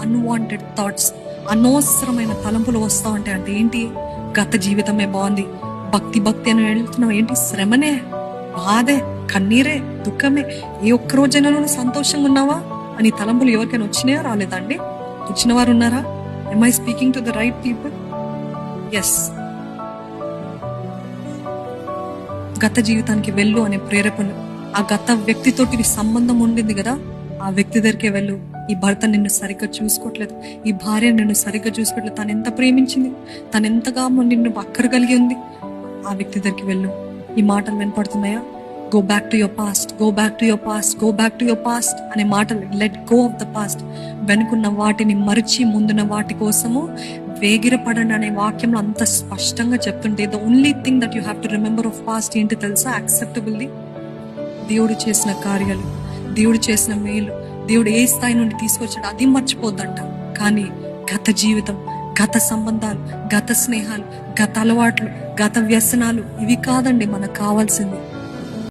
Unwanted thoughts, అనవసరమైన తలంపులు వస్తా ఉంటాయి. అంటే ఏంటి? గత జీవితమే బాగుంది, భక్తి అని వెళ్తున్నావు, ఏంటి? శ్రమనే, బాధే, కన్నీరే, దుఃఖమే. ఏ ఒక్క రోజైనా నువ్వు సంతోషంగా ఉన్నావా అని తలంపులు ఎవరికైనా వచ్చినాయా? రాలేదా అండి? వచ్చిన వారు ఉన్నారా? Am I speaking to the right people? Yes. గత జీవితానికి వెళ్ళు అనే ప్రేరేపణ, ఆ గత వ్యక్తితోటి నీ సంబంధం ఉండింది కదా, ఆ వ్యక్తి దగ్గరికే వెళ్ళు. ఈ భర్త నిన్ను సరిగ్గా చూసుకోవట్లేదు, ఈ భార్య నిన్ను సరిగ్గా చూసుకోవట్లేదు, తను ఎంత ప్రేమించింది, తను ఎంతగా నిన్ను అక్కర కలిగి ఉంది, ఆ వ్యక్తి దగ్గరికి వెళ్ళు. ఈ మాటలు వినపడుతున్నాయా? Go back to your past, go back to your past, go back to your past అనే మాటలు. Let go of the past. వెనుకున్న వాటిని మరిచి ముందున్న వాటి కోసము వేగిరపడండి అనే వాక్యంలో అంత స్పష్టంగా చెప్తుంటే, the only thing that you have to remember of past ఏంటి తెలుసా? యాక్సెప్టబుల్లీ దేవుడు చేసిన కార్యాలు, దేవుడు చేసిన మేలు, దేవుడు ఏ స్థాయి నుండి తీసుకొచ్చాడు అది మర్చిపోద్దంట. కానీ గత జీవితం, గత సంబంధాలు, గత స్నేహాలు, గత అలవాట్లు, గత వ్యసనాలు ఇవి కాదండి మనకు కావాల్సింది.